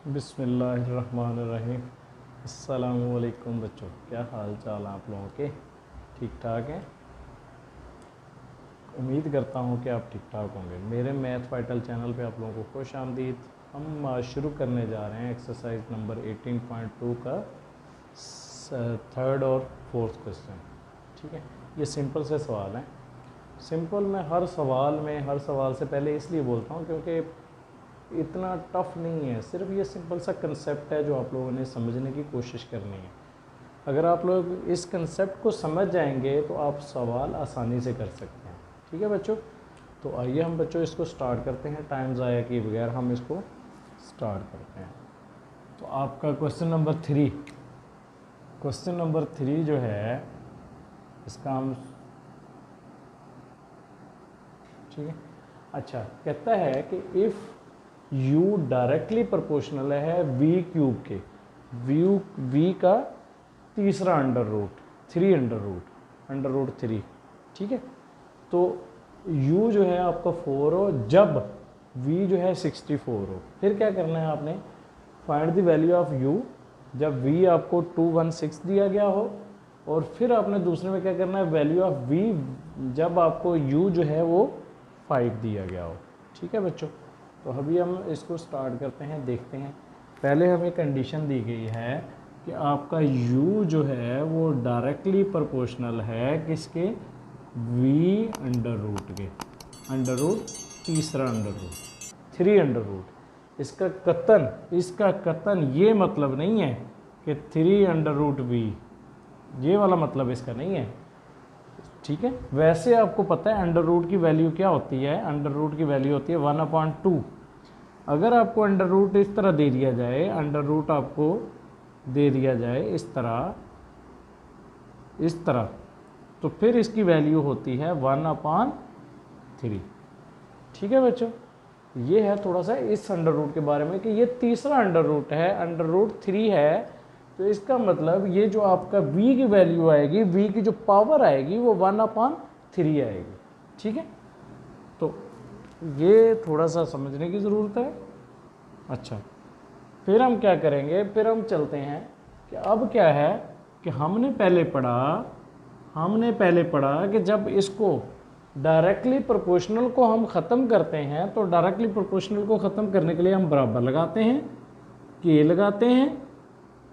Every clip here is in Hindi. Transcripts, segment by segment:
बिस्मिल्लाहिर्रहमानिर्रहीम। अस्सलामुअलैकुम बच्चों, क्या हाल चाल आप लोगों के? ठीक ठाक हैं? उम्मीद करता हूँ कि आप ठीक ठाक होंगे। मेरे मैथ वाइटल चैनल पे आप लोगों को खुश आमदीद। हम आज शुरू करने जा रहे हैं एक्सरसाइज नंबर 18.2 का थर्ड और फोर्थ क्वेश्चन। ठीक है, ये सिंपल से सवाल हैं। सिंपल मैं हर सवाल से पहले इसलिए बोलता हूँ क्योंकि इतना टफ नहीं है, सिर्फ ये सिंपल सा कंसेप्ट है जो आप लोगों ने समझने की कोशिश करनी है। अगर आप लोग इस कंसेप्ट को समझ जाएंगे तो आप सवाल आसानी से कर सकते हैं। ठीक है बच्चों, तो आइए हम बच्चों इसको स्टार्ट करते हैं। टाइम ज़ाया किए बगैर हम इसको स्टार्ट करते हैं। तो आपका क्वेश्चन नंबर थ्री जो है इसका हम, ठीक है, अच्छा, कहता है कि इफ़ u डायरेक्टली प्रोपोर्शनल है v क्यूब के, v का तीसरा अंडर रूट 3, ठीक है। तो u जो है आपका 4 हो जब v जो है 64 हो। फिर क्या करना है आपने, find the value of u जब v आपको 216 दिया गया हो, और फिर आपने दूसरे में क्या करना है, वैल्यू ऑफ v जब आपको u जो है वो 5 दिया गया हो। ठीक है बच्चों, तो अभी हम इसको स्टार्ट करते हैं, देखते हैं। पहले हमें कंडीशन दी गई है कि आपका u जो है वो डायरेक्टली प्रोपोर्शनल है किसके, v अंडर रूट के, अंडर रूट तीसरा अंडर रूट 3 अंडर रूट। इसका कतन ये मतलब नहीं है कि 3 अंडर रूट v, ये वाला मतलब इसका नहीं है। ठीक है, वैसे आपको पता है अंडर रूट की वैल्यू क्या होती है, अंडर रूट की वैल्यू होती है 1/2। अगर आपको अंडर रूट इस तरह दे दिया जाए, अंडर रूट आपको दे दिया जाए इस तरह, तो फिर इसकी वैल्यू होती है 1/3। ठीक है बच्चों, ये है थोड़ा सा इस अंडर रूट के बारे में कि ये तीसरा अंडर रूट है, अंडर रूट 3 है। तो इसका मतलब ये जो आपका v की वैल्यू आएगी, v की जो पावर आएगी वो 1/3 आएगी। ठीक है, तो ये थोड़ा सा समझने की ज़रूरत है। अच्छा, फिर हम क्या करेंगे, फिर हम चलते हैं कि अब क्या है कि हमने पहले पढ़ा कि जब इसको डायरेक्टली प्रोपोर्शनल को हम ख़त्म करते हैं, तो डायरेक्टली प्रोपोर्शनल को ख़त्म करने के लिए हम बराबर लगाते हैं, k लगाते हैं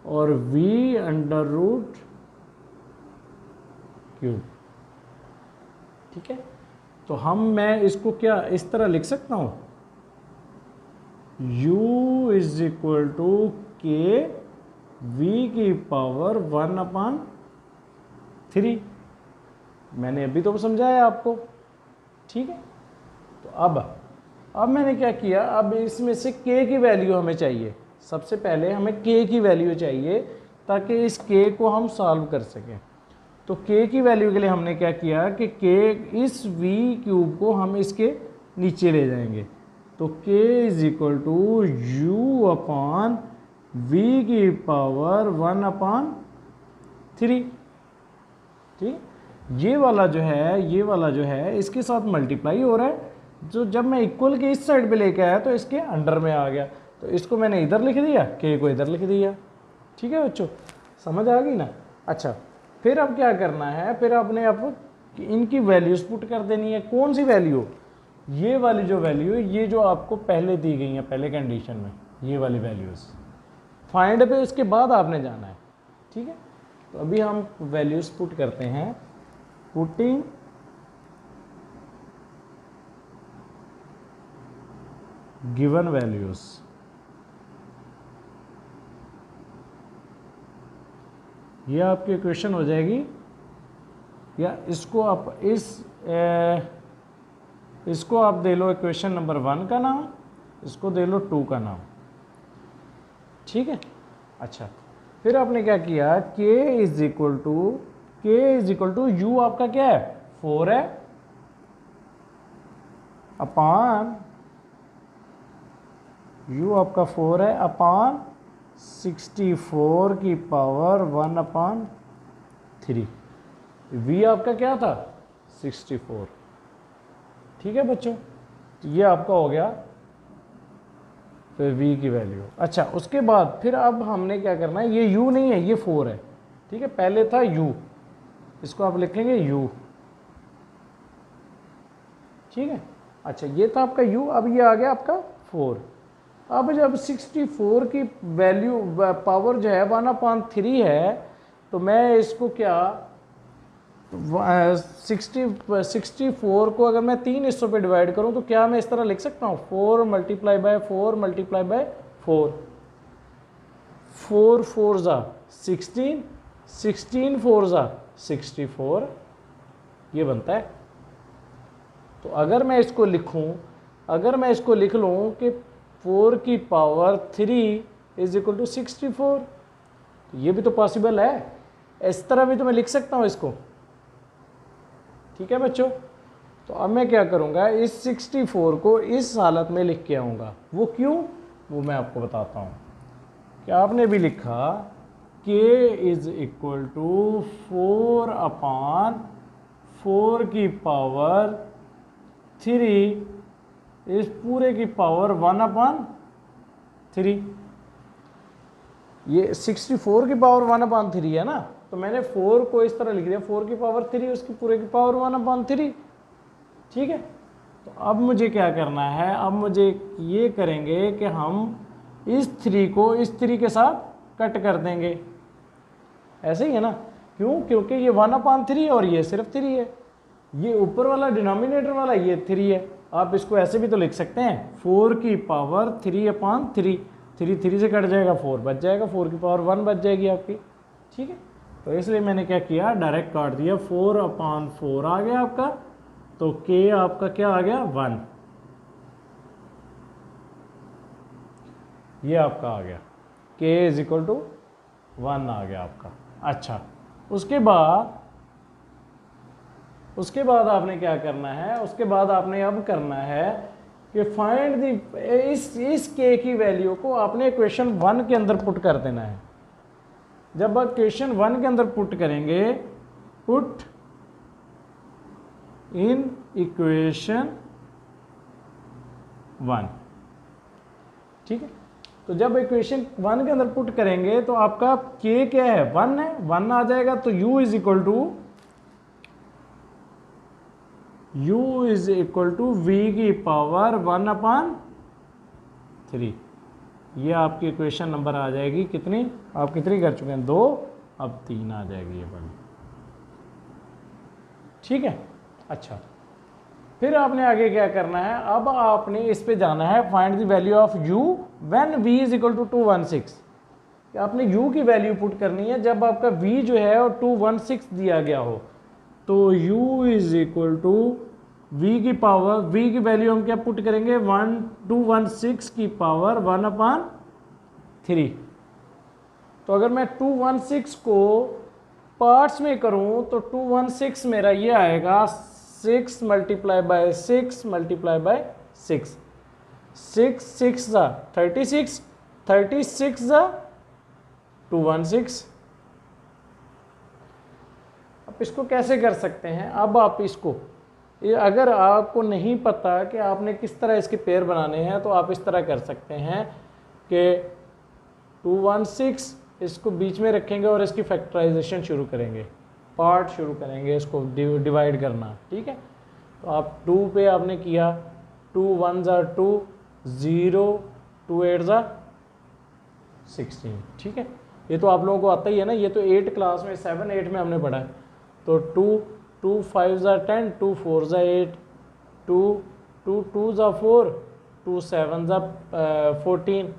और v अंडर रूट क्यूब। ठीक है, तो मैं इसको क्या इस तरह लिख सकता हूं, u is equal to k v की पावर 1/3। मैंने अभी तो समझाया आपको। ठीक है, तो अब मैंने क्या किया, अब इसमें से k की वैल्यू हमें चाहिए। सबसे पहले हमें k की वैल्यू चाहिए ताकि इस k को हम सॉल्व कर सकें। तो k की वैल्यू के लिए हमने क्या किया कि k इस v क्यूब को हम इसके नीचे ले जाएंगे। तो k is equal to u upon v की पावर 1/3। ठीक, ये वाला जो है इसके साथ मल्टीप्लाई हो रहा है। जो जब मैं इक्वल के इस साइड पे लेके आया तो इसके अंडर में आ गया, तो इसको मैंने इधर लिख दिया, k को इधर लिख दिया। ठीक है बच्चों, समझ आ गई ना? अच्छा, फिर अब क्या करना है, फिर आपने अब इनकी वैल्यूज पुट कर देनी है। कौन सी वैल्यू, ये वाली जो वैल्यू है, ये जो आपको पहले दी गई है पहले कंडीशन में, ये वाली वैल्यूज फाइंड पे उसके बाद आपने जाना है। ठीक है, तो अभी हम वैल्यूज पुट करते हैं। पुटिंग गिवन वैल्यूज, ये आपकी इक्वेशन हो जाएगी, या इसको आप दे लो इक्वेशन नंबर 1 का नाम, इसको दे लो 2 का नाम। ठीक है, अच्छा, फिर आपने क्या किया, k is equal to u आपका क्या है, 4 है, अपान u आपका 4 है अपान 64 की पावर 1/3। v आपका क्या था, 64। ठीक है बच्चों, तो ये आपका हो गया फिर v की वैल्यू। अच्छा, उसके बाद फिर अब हमने क्या करना है, ये u नहीं है, ये 4 है, ठीक है, पहले था u, इसको आप लिखेंगे u, ठीक है। अच्छा, ये था आपका u, अब ये आ गया आपका 4। अब जब 64 की वैल्यू पावर जो है 1/3 है, तो मैं इसको क्या 64 को अगर मैं 3 हिस्सों पे डिवाइड करूं तो क्या मैं इस तरह लिख सकता हूं, 4 मल्टीप्लाई बाय 4 मल्टीप्लाई बाय 4, 4 4 ज़ा 16, 16 4 ज़ा 64, ये बनता है। तो अगर मैं इसको लिखूं, अगर मैं इसको लिख लूं कि 4 की पावर 3 इज इक्वल टू 64, तो ये भी तो पॉसिबल है, इस तरह भी तो मैं लिख सकता हूं इसको, ठीक है बच्चों। तो अब मैं क्या करूंगा, इस 64 को इस हालत में लिख के आऊंगा, वो क्यों, वो मैं आपको बताता हूं। कि आपने भी लिखा k इज इक्वल टू 4/4 की पावर 3 इस पूरे की पावर 1/3, ये 64 की पावर 1/3 है ना, तो मैंने 4 को इस तरह लिख दिया, 4 की पावर 3 उसकी पूरे की पावर 1/3, ठीक है। तो अब मुझे क्या करना है, अब मुझे ये करेंगे कि हम इस 3 को इस 3 के साथ कट कर देंगे, ऐसे ही है ना, क्यों, क्योंकि ये 1/3 और ये सिर्फ 3 है, ये ऊपर वाला डिनोमिनेटर वाला ये 3 है। आप इसको ऐसे भी तो लिख सकते हैं, 4 की पावर 3/3, 3 से कट जाएगा, 4 बच जाएगा, 4 की पावर 1 बच जाएगी आपकी, ठीक है। तो इसलिए मैंने क्या किया, डायरेक्ट काट दिया, 4/4 आ गया आपका, तो k आपका क्या आ गया 1, ये आपका आ गया, k इज इक्वल टू 1 आ गया आपका। अच्छा, उसके बाद आपने क्या करना है, उसके बाद आपने अब करना है कि फाइंड दी, इस k की वैल्यू को आपने इक्वेशन 1 के अंदर पुट कर देना है। जब आप इक्वेशन 1 के अंदर पुट करेंगे, पुट इन इक्वेशन 1, ठीक है। तो जब इक्वेशन 1 के अंदर पुट करेंगे तो आपका k क्या है, 1 है, 1 आ जाएगा, तो u is equal to v की पावर 1/3, ये आपकी इक्वेशन नंबर आ जाएगी कितनी, आप कितनी कर चुके हैं, 2, अब 3 आ जाएगी ये वाली, ठीक है। अच्छा, फिर आपने आगे क्या करना है, अब आपने इस पे जाना है, find the value of u when v is equal to 216। आपने u की वैल्यू पुट करनी है जब आपका v जो है और 216 दिया गया हो, तो u is equal to v की पावर, v की वैल्यू हम क्या पुट करेंगे, 216 की पावर 1/3। तो अगर मैं 216 को पार्ट्स में करूं तो 216 मेरा ये आएगा 6 मल्टीप्लाई बाय 6 मल्टीप्लाई बाय 6, 6 6 ज़ा 36, 36 ज़ा 216। अब इसको कैसे कर सकते हैं, अब आप इसको, अगर आपको नहीं पता कि आपने किस तरह इसके पेयर बनाने हैं, तो आप इस तरह कर सकते हैं कि 216 इसको बीच में रखेंगे और इसकी फैक्टराइजेशन शुरू करेंगे, पार्ट शुरू करेंगे इसको डिवाइड करना, ठीक है। तो आप 2 पे आपने किया, 2 1 ज़ा 2, 0 2 8 ज़ा 16, ठीक है। ये तो आप लोगों को आता ही है ना, ये तो 8 क्लास में 7 8 में हमने पढ़ा है। तो 2 5 ज़ा 10, 2 4 ज़ा 8, 2 ज़ा 4, 2 7 ज़ा 14,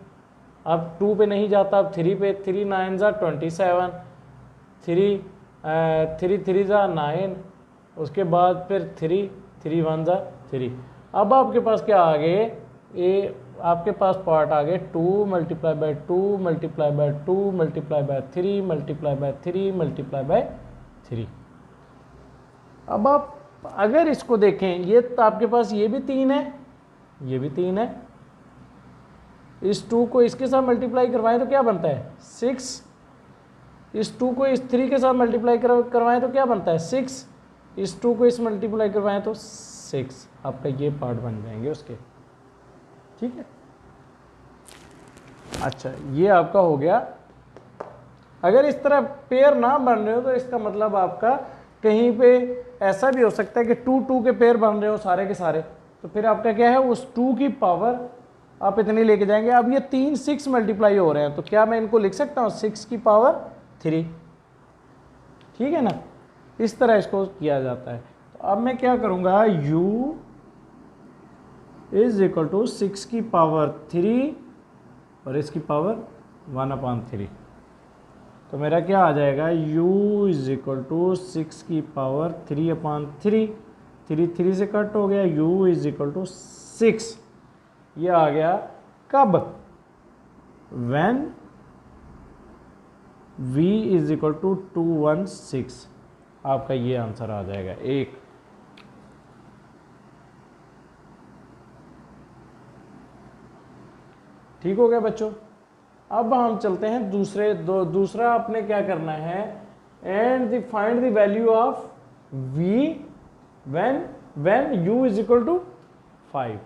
अब 2 पे नहीं जाता, अब 3 पे, 3 9 ज़ा 27, 3 ज़ा 9, उसके बाद फिर 3 1 ज़ा 3। अब आपके पास क्या आ गए, ये आपके पास पार्ट आ गए 2 multiply by 2 multiply by 2 multiply by 3 multiply bye 3 multiply bye 3। अब आप अगर इसको देखें, ये तो आपके पास ये भी 3 है, ये भी 3 है, इस 2 को इसके साथ मल्टीप्लाई करवाएं तो क्या बनता है 6, इस 2 को इस 3 के साथ मल्टीप्लाई करवाएं तो क्या बनता है 6, इस 2 को इस मल्टीप्लाई करवाएं तो 6, आपका ये पार्ट बन जाएंगे उसके, ठीक है। अच्छा, ये आपका हो गया। अगर इस तरह पेयर ना बन रहे हो तो इसका मतलब आपका कहीं पे ऐसा भी हो सकता है कि 2 2 के पेयर बन रहे हो सारे के सारे, तो फिर आपका क्या है, उस 2 की पावर आप इतनी लेके जाएंगे। अब ये 3 6 मल्टीप्लाई हो रहे हैं, तो क्या मैं इनको लिख सकता हूँ 6 की पावर 3, ठीक है ना। इस तरह इसको किया जाता है। तो अब मैं क्या करूँगा, u इज इक्वल टू 6 की पावर 3 और इसकी पावर 1/3। तो मेरा क्या आ जाएगा, u इज इक्वल टू 6 की पावर 3/3, 3 3 से कट हो गया, u इज इक्वल टू 6। ये आ गया कब, when v is equal to 216। आपका ये आंसर आ जाएगा 1। ठीक हो गया बच्चों। अब हम चलते हैं दूसरा आपने क्या करना है, and find the value of v when u is equal to 5।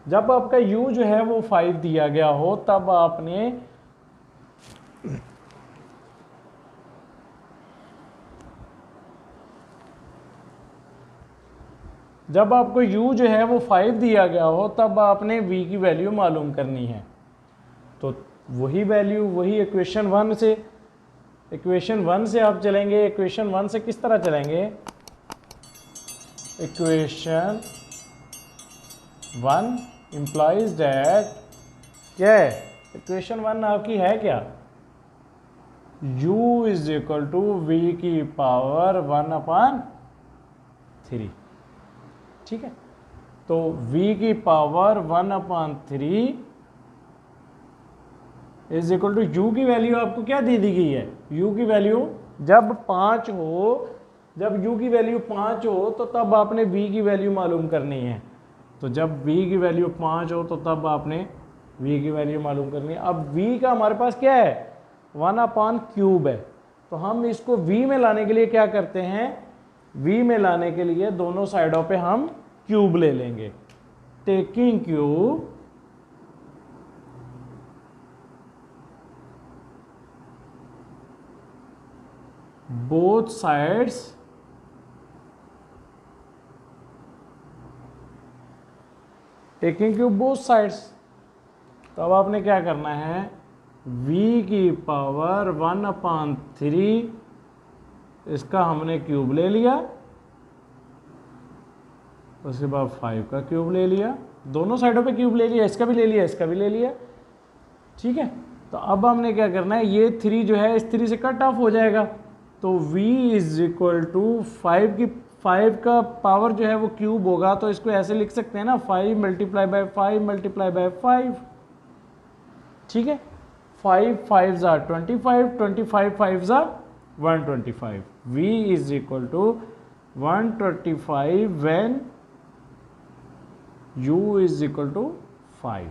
जब आपका u जो है वो 5 दिया गया हो, तब आपने जब आपको u जो है वो 5 दिया गया हो, तब आपने v की वैल्यू मालूम करनी है। तो वही वैल्यू, वही इक्वेशन 1 से आप चलेंगे। इक्वेशन 1 से किस तरह चलेंगे, इक्वेशन 1 implies that क्या है, इक्वेशन 1 आपकी है क्या, u is equal to v की पावर 1/3, ठीक है। तो v की power 1/3 is equal to u की वैल्यू आपको क्या दे दी गई है, u की वैल्यू जब 5 हो, जब u की वैल्यू 5 हो तो तब आपने v की वैल्यू मालूम करनी है। तो जब v की वैल्यू 5 हो तो तब आपने v की वैल्यू मालूम करनी है। अब v का हमारे पास क्या है, 1/3 है। तो हम इसको v में लाने के लिए क्या करते हैं, v में लाने के लिए दोनों साइडों पे हम क्यूब ले लेंगे। Taking cube both sides taking cube both sides. तो अब आपने क्या करना है, v की पावर 1/3 इसका हमने क्यूब ले लिया, उसके बाद 5 का क्यूब ले लिया, दोनों साइडों पे क्यूब ले लिया, इसका भी ले लिया, इसका भी ले लिया, ठीक है। तो अब हमने क्या करना है, ये 3 जो है इस 3 से कट ऑफ हो जाएगा। तो v इज इक्वल टू 5 का पावर जो है वो क्यूब होगा, तो इसको ऐसे लिख सकते हैं ना, 5 मल्टीप्लाई बाय 5 मल्टीप्लाई बाय 5, ठीक है। 5 5 are 25, 25 5 are 125। v is equal to 125 when u is equal to 5।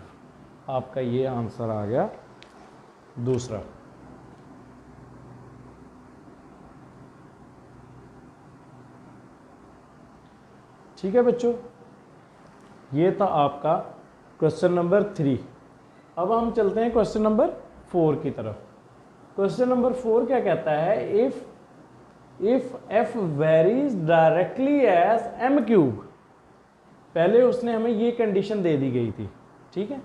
आपका ये आंसर आ गया दूसरा। ठीक है बच्चों, ये था आपका क्वेश्चन नंबर 3। अब हम चलते हैं क्वेश्चन नंबर 4 की तरफ। क्वेश्चन नंबर 4 क्या कहता है, if f varies directly as m cube. पहले उसने हमें ये कंडीशन दे दी गई थी, ठीक है।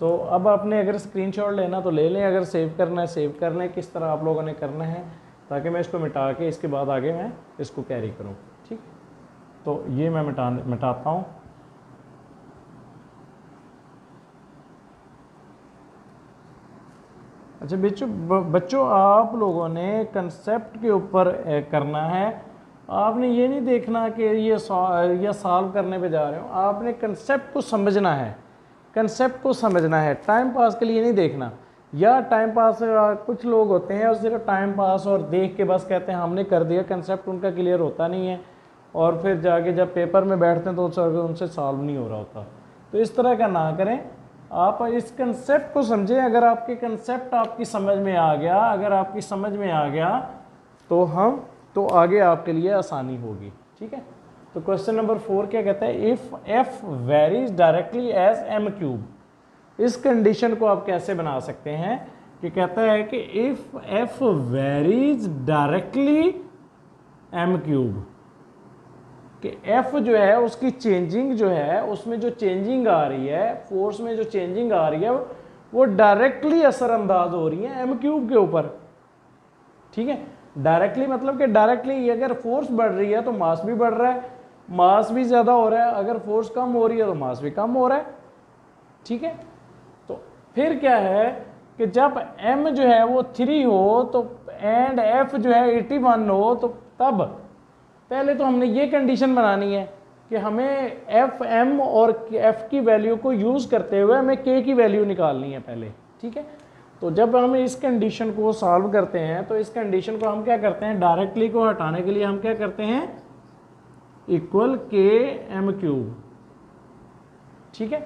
तो अब आपने अगर स्क्रीनशॉट लेना तो ले लें, अगर सेव करना है सेव कर लें। किस तरह आप लोगों ने करना है, ताकि मैं इसको मिटा के इसके बाद आगे मैं इसको कैरी करूँ, ठीक। तो ये मैं मिटाता हूँ। अच्छा बच्चों आप लोगों ने कंसेप्ट के ऊपर करना है। आपने ये नहीं देखना कि ये सॉल्व करने पे जा रहे हो, आपने कंसेप्ट को समझना है, कंसेप्ट को समझना है। टाइम पास के लिए नहीं देखना, या टाइम पास कुछ लोग होते हैं और सिर्फ टाइम पास और देख के बस कहते हैं हमने कर दिया, कंसेप्ट उनका क्लियर होता नहीं है, और फिर जाके जब पेपर में बैठते हैं तो उनसे सॉल्व नहीं हो रहा होता। तो इस तरह का ना करें, आप इस कंसेप्ट को समझें। अगर आपके कंसेप्ट आपकी समझ में आ गया, अगर आपकी समझ में आ गया तो आगे आपके लिए आसानी होगी, ठीक है। तो क्वेश्चन नंबर 4 क्या कहता है, if f varies directly as m cube. इस कंडीशन को आप कैसे बना सकते हैं कि कहता है कि if F varies directly M cube, कि एफ जो है उसकी चेंजिंग जो है, उसमें जो चेंजिंग आ रही है, फोर्स में जो चेंजिंग आ रही है वो डायरेक्टली असरअंदाज हो रही है एम क्यूब के ऊपर। ठीक है, डायरेक्टली मतलब कि डायरेक्टली अगर फोर्स बढ़ रही है तो मास भी बढ़ रहा है, मास भी ज़्यादा हो रहा है, अगर फोर्स कम हो रही है तो मास भी कम हो रहा है। ठीक है, तो फिर क्या है कि जब m जो है वो 3 हो तो एंड f जो है 81 हो, तो तब पहले तो हमने ये कंडीशन बनानी है कि हमें एफ एम और एफ की वैल्यू को यूज़ करते हुए हमें के की वैल्यू निकालनी है पहले। ठीक है, तो जब हम इस कंडीशन को सॉल्व करते हैं तो इस कंडीशन को हम क्या करते हैं, डायरेक्टली को हटाने के लिए हम क्या करते हैं, इक्वल के एम क्यूब। ठीक है,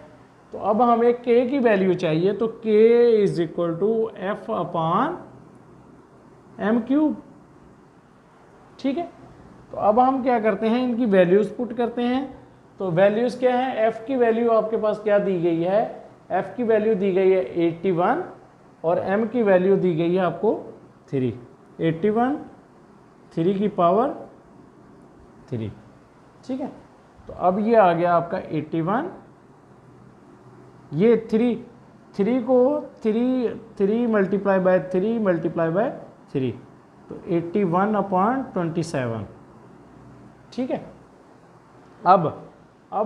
तो अब हमें के की वैल्यू चाहिए, तो K is equal to F upon M cube. ठीक है, तो अब हम क्या करते हैं, इनकी वैल्यूज पुट करते हैं। तो वैल्यूज क्या है, एफ की वैल्यू आपके पास क्या दी गई है, एफ की वैल्यू दी गई है 81 और एम की वैल्यू दी गई है आपको 3। 81 3 की पावर 3। ठीक है, तो अब ये आ गया आपका 81, ये 3 को 3 मल्टीप्लाई बाय 3 मल्टीप्लाई बाय 3, तो 81 अपॉन 27। ठीक है, अब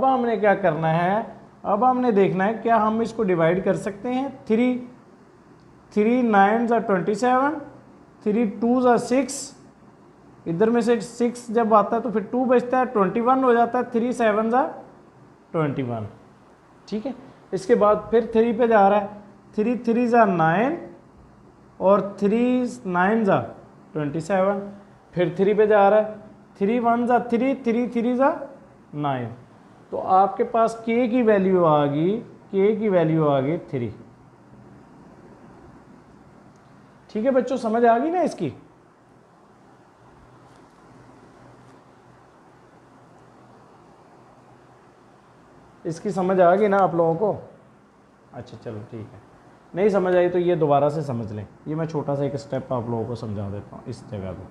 हमने क्या करना है, अब हमने देखना है क्या हम इसको डिवाइड कर सकते हैं। 3 9 27, 3 2 6, इधर में से 6 जब आता है तो फिर 2 बचता है, 21 हो जाता है, 3 7 21। ठीक है, इसके बाद फिर 3 पे जा रहा है, 3 3 9 और 3 9 27, फिर 3 पे जा रहा है, 3 1 3, 3 3 9, तो आपके पास के की वैल्यू आ गई, के की वैल्यू आ गई 3। ठीक है बच्चों, समझ आ गई ना इसकी। इसकी समझ आ गई ना आप लोगों को। अच्छा चलो ठीक है, नहीं समझ आई तो ये दोबारा से समझ लें। ये मैं छोटा सा एक स्टेप आप लोगों को समझा देता हूँ इस जगह पे,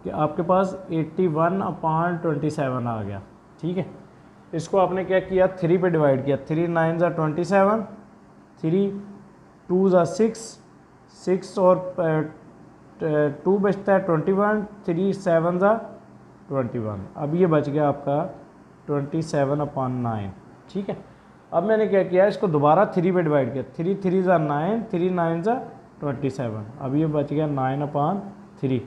कि आपके पास 81 अपॉन 27 आ गया। ठीक है, इसको आपने क्या किया, 3 पे डिवाइड किया, 3 9 27, 3 2 6, 6 और 2 बचता है 21, 3 7 21। अब ये बच गया आपका 27 अपॉन 9। ठीक है, अब मैंने क्या किया, इसको दोबारा 3 पे डिवाइड किया, 3 3 9, 3 9 27। अब ये बच गया 9 अपॉन 3,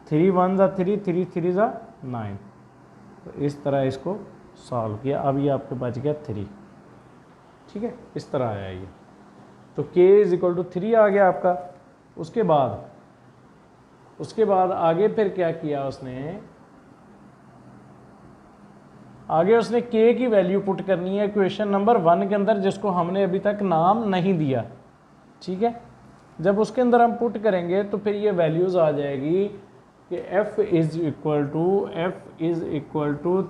3 1 3, 3 3 9। तो इस तरह इसको सॉल्व किया, अब ये आपके बच गया 3। ठीक है, इस तरह आया ये, तो k इज इक्वल टू 3 आ गया आपका। उसके बाद आगे फिर क्या किया उसने, आगे उसने k की वैल्यू पुट करनी है क्वेश्चन नंबर 1 के अंदर, जिसको हमने अभी तक नाम नहीं दिया। ठीक है, जब उसके अंदर हम पुट करेंगे तो फिर ये वैल्यूज आ जाएगी कि f is equal to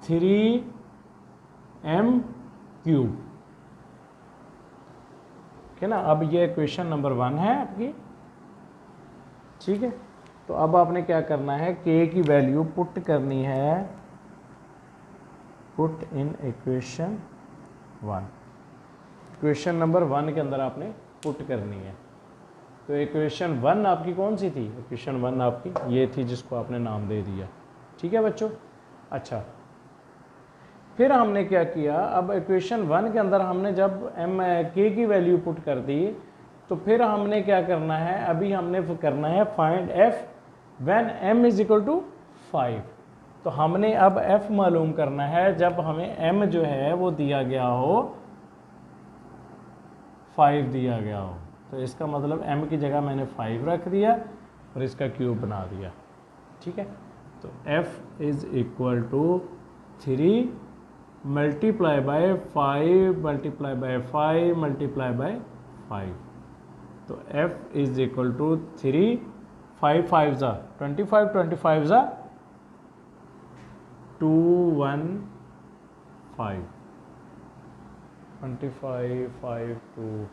3m cube. ठीक है ना, अब ये क्वेश्चन नंबर 1 है आपकी। ठीक है, तो अब आपने क्या करना है, k की वैल्यू पुट करनी है, put in equation 1, equation number 1 के अंदर आपने पुट करनी है। तो इक्वेशन 1 आपकी कौन सी थी, इक्वेशन 1 आपकी ये थी जिसको आपने नाम दे दिया। ठीक है बच्चों, अच्छा फिर हमने क्या किया, अब इक्वेशन 1 के अंदर हमने जब k की वैल्यू पुट कर दी, तो फिर हमने क्या करना है, अभी हमने करना है find f when m is equal to 5। तो हमने अब f मालूम करना है जब हमें m जो है वो दिया गया हो 5 दिया गया हो। तो इसका मतलब m की जगह मैंने 5 रख दिया और इसका क्यूब बना दिया। ठीक है, तो f is equal to 3 multiply by 5 multiply by 5 multiply by 5। तो f इज इक्वल टू 3, 5 5 जा 25, 25 जा 215। 25 5 2,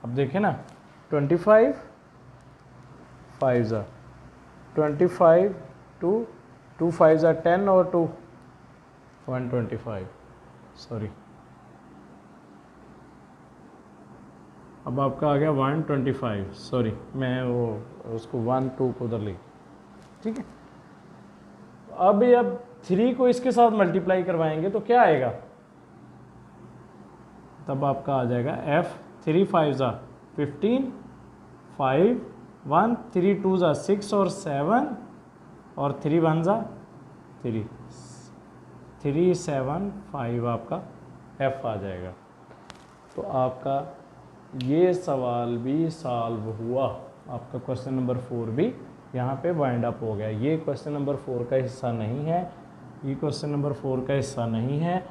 अब देखें ना 25 5 ज़ा 25 2 2 5 ज़ा 10 और 2 125, सॉरी अब आपका आ गया 125, सॉरी मैं वो उसको 1 2 को उधर ले, ठीक है। अब 3 को इसके साथ मल्टीप्लाई करवाएंगे तो क्या आएगा, तब आपका आ जाएगा f 3 5 ज़ा 15 5 1 3 2 ज़ा 6 और 7 और 3 1 ज़ा 3 3 7 5 आपका f आ जाएगा। तो आपका ये सवाल भी सॉल्व हुआ, आपका क्वेश्चन नंबर 4 भी यहाँ पे वाइंड अप हो गया। ये क्वेश्चन नंबर 4 का हिस्सा नहीं है, ये क्वेश्चन नंबर 4 का हिस्सा नहीं है,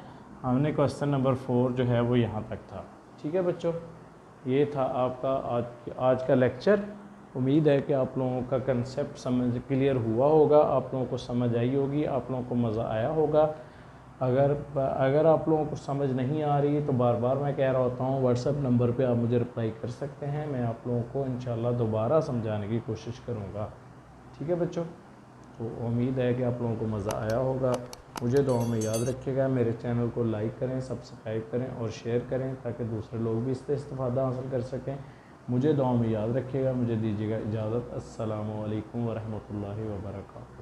हमने क्वेश्चन नंबर 4 जो है वो यहाँ तक था। ठीक है बच्चों, ये था आपका आज का लेक्चर। उम्मीद है कि आप लोगों का कंसेप्ट समझ क्लियर हुआ होगा, आप लोगों को समझ आई होगी, आप लोगों को मज़ा आया होगा। अगर आप लोगों को समझ नहीं आ रही तो बार बार मैं कह रहा होता हूँ, व्हाट्सएप नंबर पे आप मुझे रिप्लाई कर सकते हैं, मैं आप लोगों को इंशाल्लाह दोबारा समझाने की कोशिश करूँगा। ठीक है बच्चों, तो उम्मीद है कि आप लोगों को मज़ा आया होगा। मुझे दुआ में याद रखिएगा, मेरे चैनल को लाइक करें, सब्सक्राइब करें और शेयर करें ताकि दूसरे लोग भी इससे इस्तेफ़ादा हासिल कर सकें। मुझे दुआ में याद रखिएगा, मुझे दीजिएगा इजाज़त। अस्सलामु अलैकुम व रहमतुल्लाहि व बरकातहू।